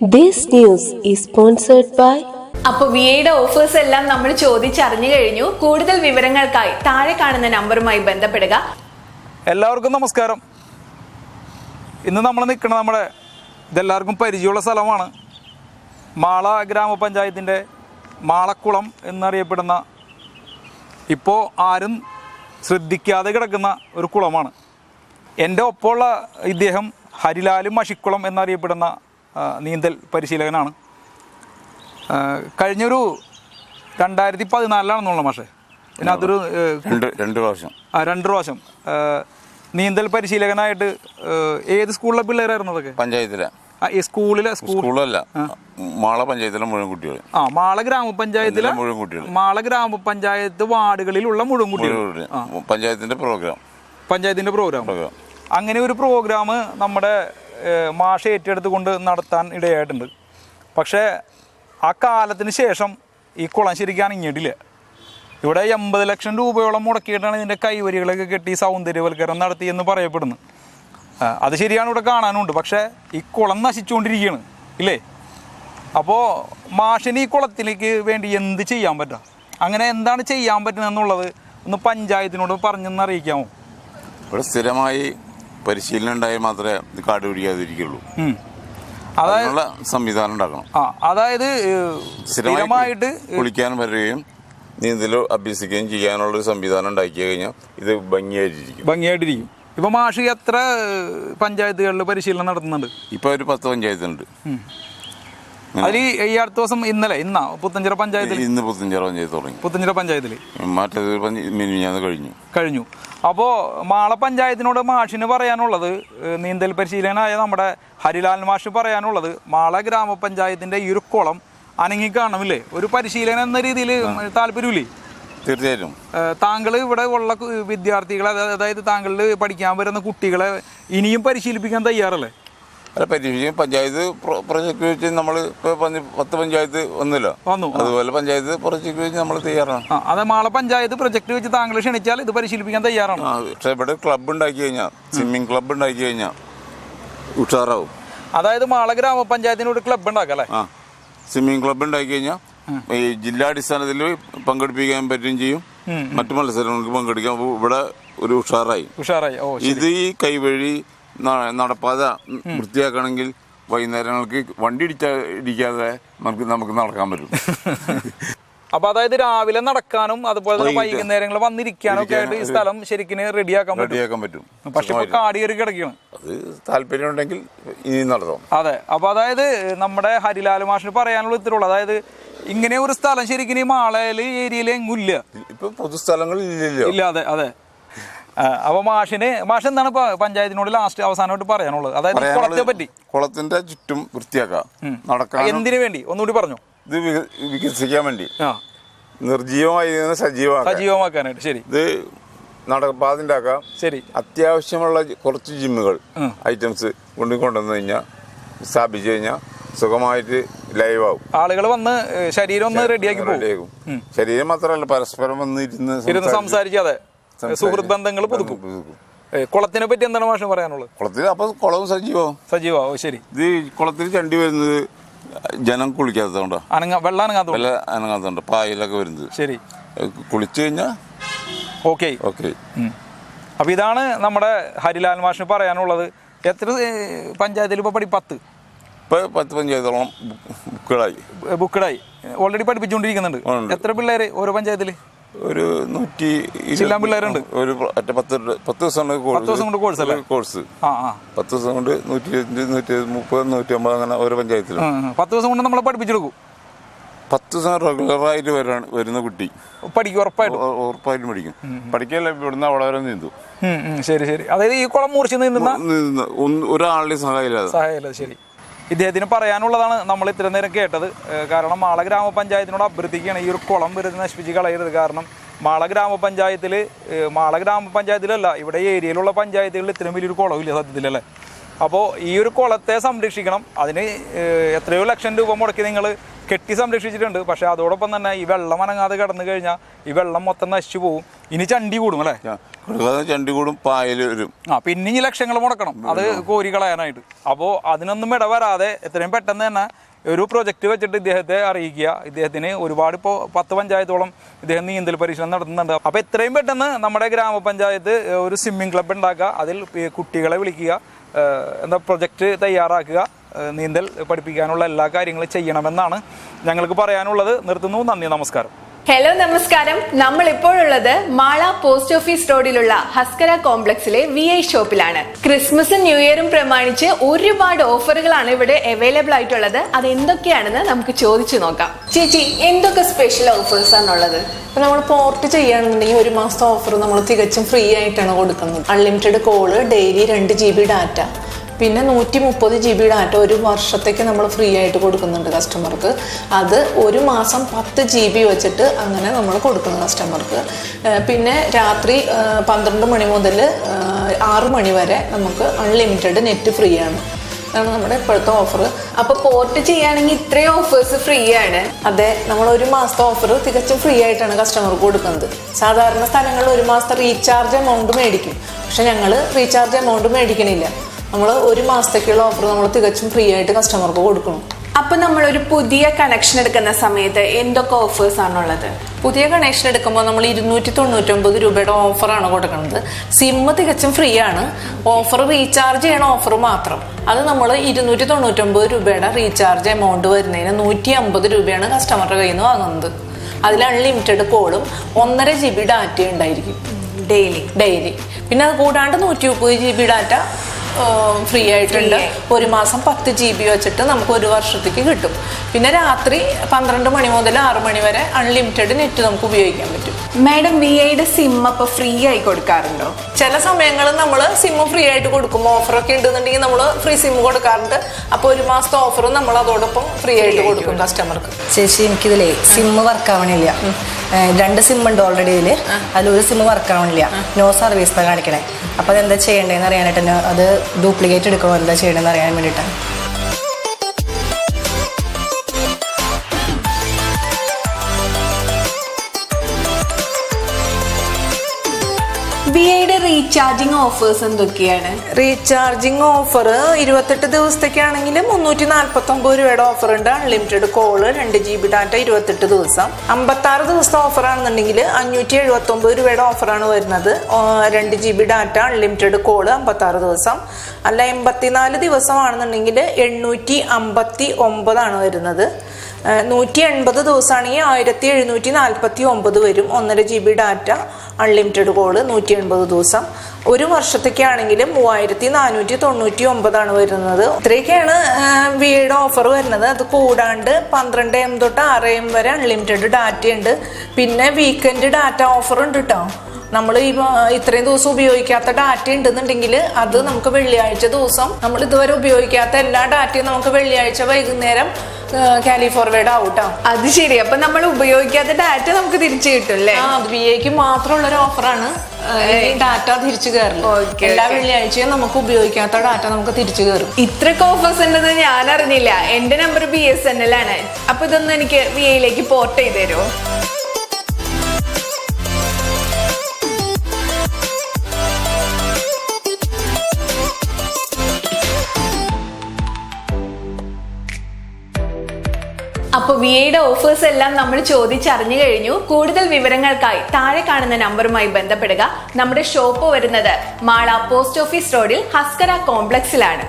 This news is sponsored by അപ്പോൾ വിഐയുടെ offers എല്ലാം നമ്മൾ ചോദിച്ചറിഞ്ഞു കഴിഞ്ഞു. കൂടുതൽ വിവരങ്ങൾക്കായി താഴെ കാണുന്ന നമ്പറുമായി ബന്ധപ്പെടുക. എല്ലാവർക്കും നമസ്കാരം. ഇന്ന് നമ്മൾ നിൽക്കുന്നത് നമ്മുടെ ഇതെല്ലാവർക്കും പരിചയമുള്ള സ്ഥലമാണ്. മാള ഗ്രാമപഞ്ചായത്തിൻ്റെ മാളക്കുളം എന്നറിയപ്പെടുന്ന, ഇപ്പോൾ ആരും ശ്രദ്ധിക്കാതെ കിടക്കുന്ന ഒരു കുളമാണ്. എൻ്റെ ഒപ്പമുള്ള ഇദ്ദേഹം ഹരിലാൽ മഷിക്കുളം എന്നറിയപ്പെടുന്ന നീന്തൽ പരിശീലകനാണ്. കഴിഞ്ഞൊരു 2014 പക്ഷേ ഇതിനകത്തൊരു രണ്ട് പ്രാവശ്യം നീന്തൽ പരിശീലകനായിട്ട് ഏത് സ്കൂളിലെ പിള്ളേരായിരുന്നു അതൊക്കെ? പഞ്ചായത്തിലെ ഈ സ്കൂളല്ല, മാള പഞ്ചായത്തിലെ മുഴുവൻ കുട്ടികൾ. മാള ഗ്രാമപഞ്ചായത്തിലെ മുഴുവൻ കുട്ടികൾ, മാള ഗ്രാമപഞ്ചായത്ത് വാർഡുകളിലുള്ള മുഴുവൻ കുട്ടികൾ. പഞ്ചായത്തിന്റെ പ്രോഗ്രാം. അങ്ങനെ ഒരു പ്രോഗ്രാം നമ്മുടെ മാഷ് ഏറ്റെടുത്തുകൊണ്ട് നടത്താൻ ഇടയായിട്ടുണ്ട്. പക്ഷേ ആ കാലത്തിന് ശേഷം ഈ കുളം ശരിക്കും അനങ്ങിയിട്ടില്ല. ഇവിടെ 80 ലക്ഷം രൂപയോളം മുടക്കിയിട്ടാണ് ഇതിൻ്റെ കൈവരികളൊക്കെ കെട്ടി സൗന്ദര്യവൽക്കരണം നടത്തിയെന്ന് പറയപ്പെടുന്നു. അത് ശരിയാണ്, ഇവിടെ കാണാനുണ്ട്. പക്ഷേ ഈ കുളം നശിച്ചുകൊണ്ടിരിക്കുകയാണ് ഇല്ലേ? അപ്പോൾ മാഷിന് ഈ കുളത്തിലേക്ക് വേണ്ടി എന്ത് ചെയ്യാൻ പറ്റുക, അങ്ങനെ എന്താണ് ചെയ്യാൻ പറ്റുന്നതെന്നുള്ളത് ഒന്ന് പഞ്ചായത്തിനോട് പറഞ്ഞെന്ന് അറിയിക്കാമോ? ഇവിടെ സ്ഥിരമായി പരിശീലനം ഉണ്ടായാൽ മാത്രമേ ഇത് കാട് പിടിക്കാതിരിക്കുള്ളൂ. അതായത് സംവിധാനം ഉണ്ടാക്കണം. അതായത് സ്ഥിരമായിട്ട് കുളിക്കാനും വരികയും നീന്തൽ അഭ്യസിക്കുകയും ചെയ്യാനുള്ളൊരു സംവിധാനം ഉണ്ടാക്കി കഴിഞ്ഞാൽ ഇത് ഭംഗിയായിട്ടിരിക്കും. ഇപ്പൊ മാഷി എത്ര പഞ്ചായത്തുകളിൽ പരിശീലനം നടത്തുന്നുണ്ട്? ഇപ്പൊ ഒരു 10 പഞ്ചായത്തുണ്ട്. അതിൽ ഈ അടുത്ത ദിവസം ഇന്ന് പുത്തഞ്ചിറ പഞ്ചായത്തിൽ മറ്റേത് കഴിഞ്ഞു. അപ്പോൾ മാള പഞ്ചായത്തിനോട് മാഷിന് പറയാനുള്ളത്, നീന്തൽ പരിശീലകനായ നമ്മുടെ ഹരിലാൽ മാഷ് പറയാനുള്ളത്, മാള ഗ്രാമപഞ്ചായത്തിന്റെ ഈ ഒരു കുളം അനങ്ങിക്കാണമില്ലേ? ഒരു പരിശീലനം എന്ന രീതിയിൽ താല്പര്യമില്ലേ? തീർച്ചയായിട്ടും. താങ്കൾ ഇവിടെ ഉള്ള വിദ്യാർത്ഥികളെ, അതായത് താങ്കളിൽ പഠിക്കാൻ വരുന്ന കുട്ടികളെ ഇനിയും പരിശീലിപ്പിക്കാൻ തയ്യാറല്ലേ? അല്ല, പഞ്ചായത്ത് പ്രൊജക്ട് വെച്ച് നമ്മൾ ഇപ്പോൾ 10 പഞ്ചായത്ത് വന്നു, അതുപോലെ പഞ്ചായത്ത് പ്രൊജക്ട് വെച്ച് നമ്മൾ തയ്യാറാണ്. അതെ, മാള പഞ്ചായത്ത് പ്രൊജക്ട് വെച്ച് താങ്കൾ ക്ഷണിച്ചാൽ ഇത് പരിശീലിപ്പിക്കാൻ തയ്യാറാണ്. പക്ഷെ ഇവിടെ ക്ലബ്ബ് ഉണ്ടാക്കി കഴിഞ്ഞാൽ, സ്വിമ്മിംഗ് ക്ലബ്ബ് ഉണ്ടാക്കി കഴിഞ്ഞാൽ ഉഷാറാവും. അതായത് മാള ഗ്രാമപഞ്ചായത്തിന് ഒരു ക്ലബ്ബ് ഉണ്ടാക്കാം അല്ലേ? സ്വിമ്മിംഗ് ക്ലബ്ബ് ഉണ്ടാക്കി കഴിഞ്ഞാൽ ഈ ജില്ലാടിസ്ഥാനത്തിൽ പങ്കെടുപ്പിക്കാൻ പറ്റുകയും ചെയ്യും, മറ്റു മത്സരങ്ങൾക്ക് പങ്കെടുക്കാൻ ഇവിടെ ഒരു ഉഷാറായി. ഇത് ഈ കൈവഴി നടപ്പാത വൃത്തിയാക്കണമെങ്കിൽ വൈകുന്നേരങ്ങൾക്ക് വണ്ടി ഇടിക്കാതെ നമുക്ക് നടക്കാൻ പറ്റും. അപ്പൊ അതായത് രാവിലെ നടക്കാനും അതുപോലെ തന്നെ വൈകുന്നേരങ്ങൾ വന്നിരിക്കാനും ഒക്കെ ആയിട്ട് ഈ സ്ഥലം ശരിക്കും റെഡിയാക്കാൻ പറ്റും. പക്ഷെ കാട് കയറി കിടക്കുകയാണ്. അത് താല്പര്യം ഉണ്ടെങ്കിൽ ഇനി നടത്താം. അതെ, അപ്പൊ അതായത് നമ്മുടെ ഹരിലാൽ മാഷിന് പറയാനുള്ള ഇത്രയുള്ളൂ. അതായത് ഇങ്ങനെ ഒരു സ്ഥലം ശരിക്കും ഈ മാളയില് ഏരിയയിൽ എങ്ങും ഇല്ല. ഇപ്പൊ പൊതുസ്ഥലങ്ങളിൽ ഇല്ല. അതെ. അപ്പൊ മാഷ് എന്താണ് പഞ്ചായത്തിനോട് അവസാനമായിട്ട് പറയാനുള്ളത്? അതായത് കുളത്തെ പറ്റി, കുളത്തിന്റെ ചുറ്റും വൃത്തിയാക്കാം. നടക്കാൻ എന്തിനു വേണ്ടി ഒന്നുകൂടി പറഞ്ഞു? ഇത് വികസിക്കാൻ വേണ്ടി, നിർജീവമായി സജീവമാക്കാനായിട്ട്. ശരി, ഇത് നടപ്പാതിൻ്റെ ആക്കാം. ശരി, അത്യാവശ്യമുള്ള കുറച്ച് ജിമ്മുകൾ ഐറ്റംസ് കൊണ്ടുവന്നു കഴിഞ്ഞാൽ, സ്ഥാപിച്ചു കഴിഞ്ഞാൽ സുഖമായിട്ട് ലൈവാകും. ആളുകൾ വന്ന് ശരീരം ഒന്ന് റെഡിയാക്കി പോകും. ശരീരം മാത്രമല്ല, പരസ്പരം വന്നിരുന്ന് സംസാരിക്കാതെ സുഹൃത്ത് ബന്ധങ്ങൾ പുതുക്കും. കുളത്തിനെ പറ്റി എന്താണ് മാഷ് പറയാനുള്ളത്? കുളത്തിൽ അപ്പൊ കുളവും സജീവമാവും. ശരി, ഇത് കുളത്തിൽ ചണ്ടി വരുന്നത് ജനം കുളിക്കാത്തതുകൊണ്ടോ, വെള്ളം അനങ്ങാത്തതുകൊണ്ട് പായലൊക്കെ വരുന്നത്. ശരി, കുളിച്ചു കഴിഞ്ഞാൽ ഓക്കെ. അപ്പൊ ഇതാണ് നമ്മുടെ ഹരിലാൽ മാഷിന് പറയാനുള്ളത്. എത്ര പഞ്ചായത്തിൽ ഇപ്പൊ 10 പഞ്ചായത്തോളം ബുക്കഡായി ഓൾറെഡി പഠിപ്പിച്ചുകൊണ്ടിരിക്കുന്നുണ്ട്. എത്ര പിള്ളേര് ഓരോ പഞ്ചായത്തില്? ഒരു 100 പിള്ളേരുണ്ട്. ഒരു 10 ദിവസം കോഴ്സ് 10 ദിവസം കൊണ്ട് 120, 130, 150 അങ്ങനെ ഓരോ പഞ്ചായത്തിലും 10 ദിവസം കൊണ്ട് നമ്മളെ പഠിപ്പിച്ചെടുക്കും. 10 ദിവസം റെഗുലറായിട്ട് വരുന്ന കുട്ടി പഠിക്കും, ഉറപ്പായിട്ടും പഠിക്കും. പഠിക്കല്ല, ഇവിടുന്ന് അവിടെ വരെ നീന്തും. ശരി. അതായത് ഈ കുളം മൂർച്ച നീന്തുന്ന ഒരാളുടെ സഹായമില്ലാതെ. ശരി, ഇദ്ദേഹത്തിന് പറയാനുള്ളതാണ് നമ്മൾ ഇത്ര നേരം കേട്ടത്. കാരണം മാള ഗ്രാമപഞ്ചായത്തിനോട് അഭ്യർത്ഥിക്കുകയാണ്, ഈ ഒരു കുളം വെറുതെ നശിപ്പിച്ച് കളയരുത്. കാരണം മാള ഗ്രാമപഞ്ചായത്തിലല്ല, ഇവിടെ ഏരിയയിലുള്ള പഞ്ചായത്തുകളിൽ ഇത്രയും വലിയൊരു കുളമില്ല സത്യത്തിലല്ലേ? അപ്പോൾ ഈ ഒരു കുളത്തെ സംരക്ഷിക്കണം. അതിന് എത്രയോ ലക്ഷം രൂപ മുടക്കി നിങ്ങൾ കെട്ടി സംരക്ഷിച്ചിട്ടുണ്ട്. പക്ഷേ അതോടൊപ്പം തന്നെ ഈ വെള്ളം അനങ്ങാതെ കിടന്നു കഴിഞ്ഞാൽ ഈ വെള്ളം മൊത്തം നശിച്ചു പോകും. ഇനി ചണ്ടി കൂടും അല്ലേ? ചണ്ടി കൂടും, പായൽ വരും. പിന്നെ ഈ ലക്ഷങ്ങൾ മുടക്കണം അത് കോരി കളയാനായിട്ട്. അപ്പോൾ അതിനൊന്നും ഇടവരാതെ എത്രയും പെട്ടെന്ന് തന്നെ ഒരു പ്രൊജക്റ്റ് വെച്ചിട്ട് ഇദ്ദേഹത്തെ അറിയിക്കുക. ഇദ്ദേഹത്തിന് ഒരുപാട് ഇപ്പോൾ 10 പഞ്ചായത്തോളം ഇദ്ദേഹം നീന്തൽ പരിശീലനം നടത്തുന്നുണ്ട്. അപ്പോൾ എത്രയും പെട്ടെന്ന് നമ്മുടെ ഗ്രാമപഞ്ചായത്ത് ഒരു സ്വിമ്മിംഗ് ക്ലബ്ബ് ഉണ്ടാക്കുക, അതിൽ കുട്ടികളെ വിളിക്കുക, പ്രൊജക്റ്റ് തയ്യാറാക്കുക, നീന്തൽ പഠിപ്പിക്കാനുള്ള എല്ലാ കാര്യങ്ങളും ചെയ്യണമെന്നാണ് ഞങ്ങൾക്ക് പറയാനുള്ളത്. നിർത്തുന്നു. നന്ദി, നമസ്കാരം. ഹലോ, നമസ്കാരം. നമ്മൾ ഇപ്പോഴുള്ളത് മാള പോസ്റ്റ് ഓഫീസ് റോഡിലുള്ള ഹസ്കര കോംപ്ലക്സിലെ VI ഷോപ്പിലാണ്. ക്രിസ്മസും ന്യൂ ഇയറും പ്രമാണിച്ച് ഒരുപാട് ഓഫറുകളാണ് ഇവിടെ അവൈലബിൾ ആയിട്ടുള്ളത്. അത് എന്തൊക്കെയാണെന്ന് നമുക്ക് ചോദിച്ചു നോക്കാം. ചേച്ചി, എന്തൊക്കെ സ്പെഷ്യൽ ഓഫേഴ്സ് ആണുള്ളത്? ഇപ്പൊ നമ്മൾ പോർട്ട് ചെയ്യുകയാണെന്നുണ്ടെങ്കിൽ 1 മാസത്തെ ഓഫർ നമ്മൾ തികച്ചും ഫ്രീ ആയിട്ടാണ് കൊടുക്കുന്നത്. Unlimited call, daily 2 GB data, പിന്നെ 130 GB ഡാറ്റ 1 വർഷത്തേക്ക് നമ്മൾ ഫ്രീ ആയിട്ട് കൊടുക്കുന്നുണ്ട് കസ്റ്റമർക്ക്. അത് 1 മാസം 10 GB വെച്ചിട്ട് അങ്ങനെ നമ്മൾ കൊടുക്കുന്നു കസ്റ്റമർക്ക്. പിന്നെ രാത്രി 12 മണി മുതൽ 6 മണി വരെ നമുക്ക് അൺലിമിറ്റഡ് നെറ്റ് ഫ്രീ ആണ്. അതാണ് നമ്മുടെ ഇപ്പോഴത്തെ ഓഫർ. അപ്പൊ പോർട്ട് ചെയ്യുകയാണെങ്കിൽ ഇത്രയും ഓഫേഴ്സ് ഫ്രീ ആണ്? അതെ, നമ്മൾ 1 മാസത്തെ ഓഫർ തികച്ചും ഫ്രീ ആയിട്ടാണ് കസ്റ്റമർക്ക് കൊടുക്കുന്നത്. സാധാരണ സ്ഥലങ്ങളിൽ 1 മാസത്തെ റീചാർജ് എമൗണ്ട് മേടിക്കും. പക്ഷെ ഞങ്ങൾ റീചാർജ് എമൗണ്ട് മേടിക്കണില്ല. നമ്മൾ 1 മാസത്തേക്കുള്ള ഓഫർ നമ്മൾ തികച്ചും ഫ്രീ ആയിട്ട് കസ്റ്റമർക്ക് കൊടുക്കണം. അപ്പൊ നമ്മളൊരു പുതിയ കണക്ഷൻ എടുക്കുന്ന സമയത്ത് എന്തൊക്കെ ഓഫേഴ്സ് ആണുള്ളത്? പുതിയ കണക്ഷൻ എടുക്കുമ്പോൾ നമ്മൾ 299 രൂപയുടെ ഓഫറാണ് കൊടുക്കുന്നത്. സിം തികച്ചും ഫ്രീ ആണ്. ഓഫർ റീചാർജ് ചെയ്യണ ഓഫർ മാത്രം. അത് നമ്മൾ 299 രൂപയുടെ റീചാർജ് എമൗണ്ട് വരുന്നതിന് 150 രൂപയാണ് കസ്റ്റമറുടെ കയ്യിൽ നിന്ന് വാങ്ങുന്നത്. അതിൽ അൺലിമിറ്റഡ് കോളും 1.5 GB ഡാറ്റ ഉണ്ടായിരിക്കും ഡെയിലി. പിന്നെ അത് കൂടാണ്ട് 130 GB ഡാറ്റ ഫ്രീ ആയിട്ടുണ്ട്. 1 മാസം 10 GB വെച്ചിട്ട് നമുക്ക് 1 വർഷത്തേക്ക് കിട്ടും. പിന്നെ രാത്രി 12 മണി മുതൽ 6 മണി വരെ അൺലിമിറ്റഡ് നെറ്റ് നമുക്ക് ഉപയോഗിക്കാൻ പറ്റും. മാഡം, VIയുടെ സിം അപ്പൊ ഫ്രീ ആയി കൊടുക്കാറുണ്ടോ? ചില സമയങ്ങളിൽ നമ്മൾ സിം ഫ്രീ ആയിട്ട് കൊടുക്കും. ഓഫറൊക്കെ ഉണ്ടെന്നുണ്ടെങ്കിൽ നമ്മൾ ഫ്രീ സിം കൊടുക്കാറുണ്ട്. അപ്പോൾ 1 മാസത്തെ ഓഫറും നമ്മൾ അതോടൊപ്പം ഫ്രീ ആയിട്ട് കൊടുക്കും കസ്റ്റമർക്ക്. ചേച്ചി, എനിക്കിതിലേ സിം വർക്ക് ആവണില്ല. 2 സിം ഉണ്ട് ഓൾറെഡി ഇതിൽ. അതിലൊരു സിം വർക്ക് ആവണില്ല. നോ സർവീസ് കാണിക്കണേ. അപ്പോൾ അതെന്താ ചെയ്യേണ്ടതെന്ന് അറിയാനായിട്ട്, അത് ഡ്യൂപ്ലിക്കേറ്റ് എടുക്കണോ എന്താ ചെയ്യണമെന്ന് അറിയാൻ വേണ്ടിയിട്ടാണ്. VIയുടെ റീചാർജിങ് ഓഫേഴ്സ് എന്തൊക്കെയാണ്? റീചാർജിങ് ഓഫർ 28 ദിവസത്തേക്കാണെങ്കിൽ 349 രൂപയുടെ ഓഫർ ഉണ്ട്. അൺലിമിറ്റഡ് കോള്, 2 GB ഡാറ്റ 28 ദിവസം. 56 ദിവസത്തെ ഓഫർ ആണെന്നുണ്ടെങ്കിൽ 579 രൂപയുടെ ഓഫറാണ് വരുന്നത്. 2 GB ഡാറ്റ, അൺലിമിറ്റഡ് കോള്, 56 ദിവസം. അല്ല 84 ദിവസമാണെന്നുണ്ടെങ്കിൽ 859 ആണ് വരുന്നത്. 180 ദിവസമാണെങ്കിൽ 1749 വരും. 1.5 GB ഡാറ്റ, അൺലിമിറ്റഡ് കോള്, 180 ദിവസം. 1 വർഷത്തേക്കാണെങ്കിൽ 3499 ആണ് വരുന്നത്. ഇത്രയൊക്കെയാണ് VIയുടെ ഓഫർ വരുന്നത്. അത് കൂടാണ്ട് 12 AM തൊട്ട് 6 AM വരെ അൺലിമിറ്റഡ് ഡാറ്റ ഉണ്ട്. പിന്നെ വീക്കെൻഡ് ഡാറ്റ ഓഫർ ഉണ്ട് കേട്ടോ. നമ്മൾ ഇത്രയും ദിവസം ഉപയോഗിക്കാത്ത ഡാറ്റ ഉണ്ടെന്നുണ്ടെങ്കിൽ അത് നമുക്ക് വെള്ളിയാഴ്ച ദിവസം, നമ്മൾ ഇതുവരെ ഉപയോഗിക്കാത്ത എല്ലാ ഡാറ്റയും നമുക്ക് വെള്ളിയാഴ്ച വൈകുന്നേരം കാലി ഫോർവേഡ് ആവൂട്ടോ. അത് ശരി. അപ്പൊ നമ്മൾ ഉപയോഗിക്കാത്ത ഡാറ്റ നമുക്ക് തിരിച്ചു കിട്ടും അല്ലേ? അത് VIക്ക് മാത്രമുള്ളൊരു ഓഫറാണ്. ഡാറ്റ തിരിച്ചു കയറില്ല. എല്ലാ വെള്ളിയാഴ്ചയും നമുക്ക് ഉപയോഗിക്കാത്ത ഡാറ്റ നമുക്ക് തിരിച്ചു കയറും. ഇത്രയൊക്കെ ഓഫേഴ്സ് ഉണ്ടെന്ന് ഞാൻ അറിഞ്ഞില്ല. എന്റെ നമ്പർ BSNL ആണ്. അപ്പൊ ഇതൊന്നും എനിക്ക് VIയിലേക്ക് പോർട്ട് ചെയ്ത് തരുമോ? അപ്പൊ VIയുടെ ഓഫേഴ്സ് എല്ലാം നമ്മൾ ചോദിച്ചറിഞ്ഞു കഴിഞ്ഞു. കൂടുതൽ വിവരങ്ങൾക്കായി താഴെ കാണുന്ന നമ്പറുമായി ബന്ധപ്പെടുക. നമ്മുടെ ഷോപ്പ് വരുന്നത് മാള പോസ്റ്റ് ഓഫീസ് റോഡിൽ ഹസ്കര കോംപ്ലക്സിലാണ്.